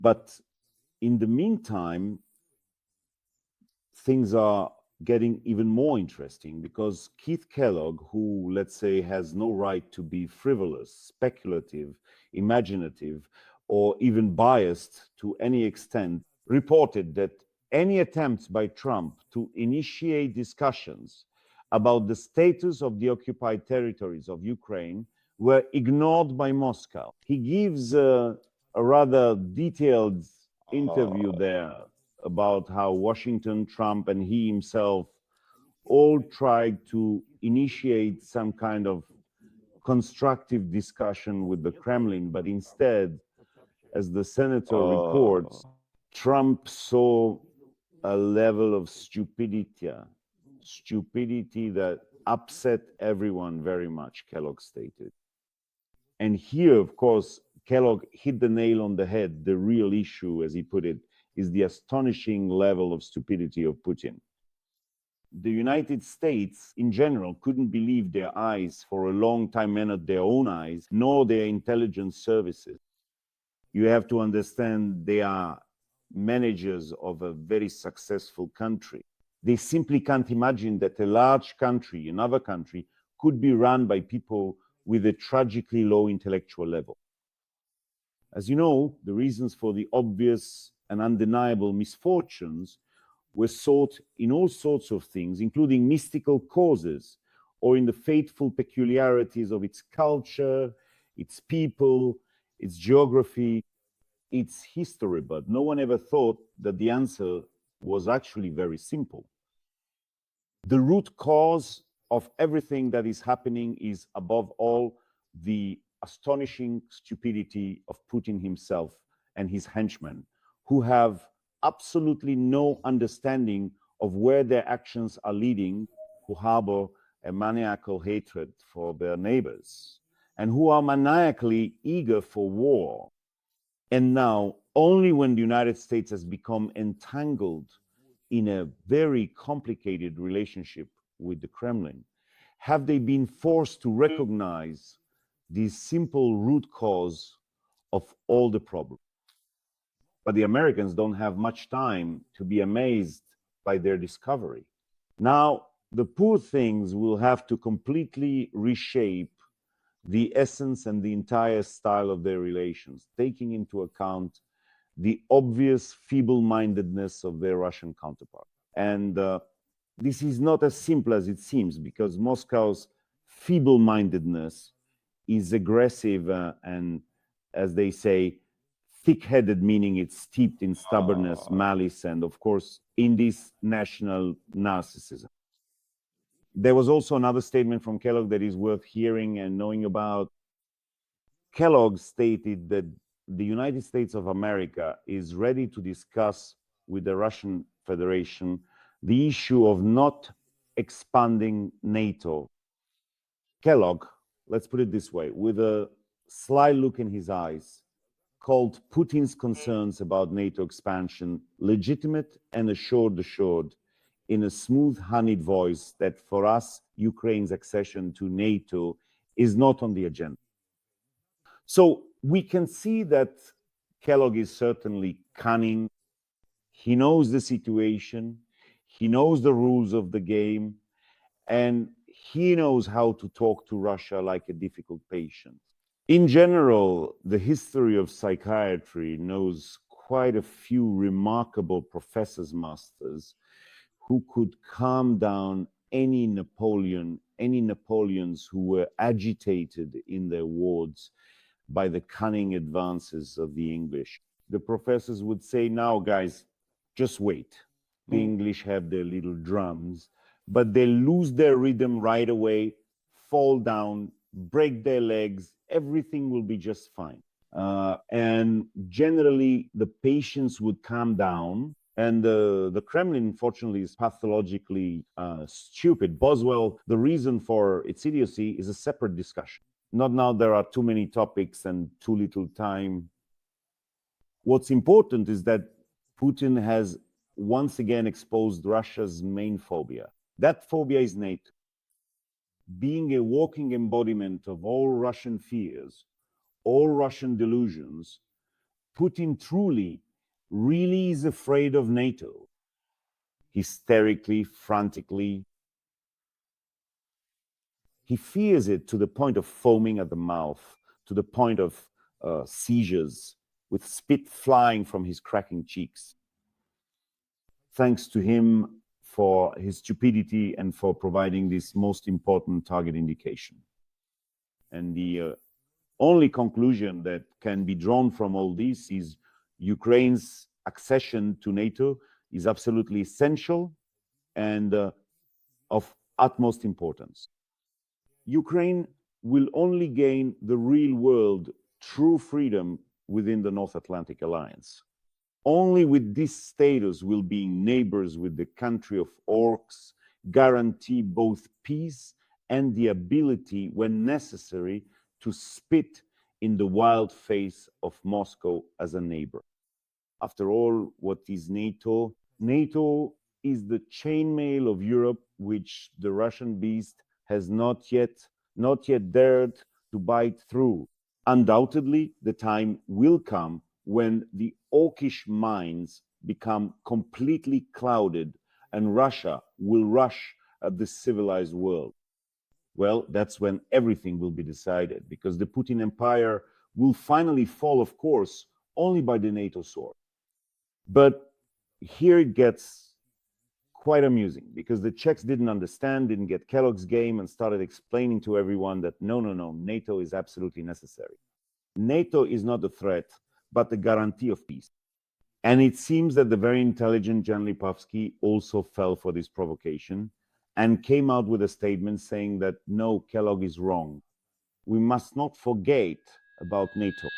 But in the meantime, things are getting even more interesting because Keith Kellogg, who, let's say, has no right to be frivolous, speculative, imaginative, or even biased to any extent, reported that any attempts by Trump to initiate discussions about the status of the occupied territories of Ukraine were ignored by Moscow. He gives a rather detailed interview there about how Washington, Trump, and he himself all tried to initiate some kind of constructive discussion with the Kremlin, but instead, as the senator reports, Trump saw a level of stupidity that upset everyone very much, Kellogg stated. And here, of course, Kellogg hit the nail on the head. The real issue, as he put it, is the astonishing level of stupidity of Putin. The United States, in general, couldn't believe their eyes for a long time, and not their own eyes, nor their intelligence services. You have to understand they are managers of a very successful country. They simply can't imagine that a large country, another country, could be run by people with a tragically low intellectual level. As you know, the reasons for the obvious and undeniable misfortunes were sought in all sorts of things, including mystical causes or in the fateful peculiarities of its culture, its people, its geography, its history. But no one ever thought that the answer was actually very simple. The root cause of everything that is happening is, above all, the astonishing stupidity of Putin himself and his henchmen, who have absolutely no understanding of where their actions are leading, who harbor a maniacal hatred for their neighbors, and who are maniacally eager for war. And now, only when the United States has become entangled in a very complicated relationship with the Kremlin, have they been forced to recognize the simple root cause of all the problems. But the Americans don't have much time to be amazed by their discovery. Now, the poor things will have to completely reshape the essence and the entire style of their relations, taking into account the obvious feeble-mindedness of their Russian counterpart. And this is not as simple as it seems, because Moscow's feeble-mindedness is aggressive and, as they say, thick-headed, meaning it's steeped in stubbornness, malice, and of course, in this national narcissism. There was also another statement from Kellogg that is worth hearing and knowing about. Kellogg stated that the United States of America is ready to discuss with the Russian Federation the issue of not expanding NATO. Kellogg, let's put it this way, with a sly look in his eyes, called Putin's concerns about NATO expansion legitimate and assured in a smooth, honeyed voice that for us, Ukraine's accession to NATO is not on the agenda. So we can see that Kellogg is certainly cunning. He knows the situation, he knows the rules of the game, and he knows how to talk to Russia like a difficult patient. In general, the history of psychiatry knows quite a few remarkable professors masters who could calm down any Napoleons who were agitated in their wards by the cunning advances of the English. The professors would say, now guys, just wait. The English have their little drums, but they lose their rhythm right away, fall down, break their legs, everything will be just fine. And generally, the patients would calm down. And the Kremlin, unfortunately, is pathologically stupid. Boswell, the reason for its idiocy is a separate discussion. Not now, there are too many topics and too little time. What's important is that Putin has once again exposed Russia's main phobia. That phobia is NATO. Being a walking embodiment of all Russian fears, all Russian delusions, Putin truly, really is afraid of NATO. Hysterically, frantically. He fears it to the point of foaming at the mouth, to the point of seizures, with spit flying from his cracking cheeks. Thanks to him for his stupidity and for providing this most important target indication. And the only conclusion that can be drawn from all this is Ukraine's accession to NATO is absolutely essential and of utmost importance. Ukraine will only gain the real world true freedom within the North Atlantic Alliance. Only with this status will being neighbors with the country of orcs guarantee both peace and the ability, when necessary, to spit in the wild face of Moscow as a neighbor. After all, what is NATO? NATO is the chainmail of Europe, which the Russian beast has not yet dared to bite through. Undoubtedly, the time will come when the orcish minds become completely clouded and Russia will rush at the civilized world. Well, that's when everything will be decided, because the Putin empire will finally fall, of course, only by the NATO sword. But here it gets quite amusing, because the Czechs didn't understand, didn't get Kellogg's game, and started explaining to everyone that no, NATO is absolutely necessary. NATO is not a threat, but a guarantee of peace. And it seems that the very intelligent Jan Lipavsky also fell for this provocation and came out with a statement saying that no, Kellogg is wrong. We must not forget about NATO.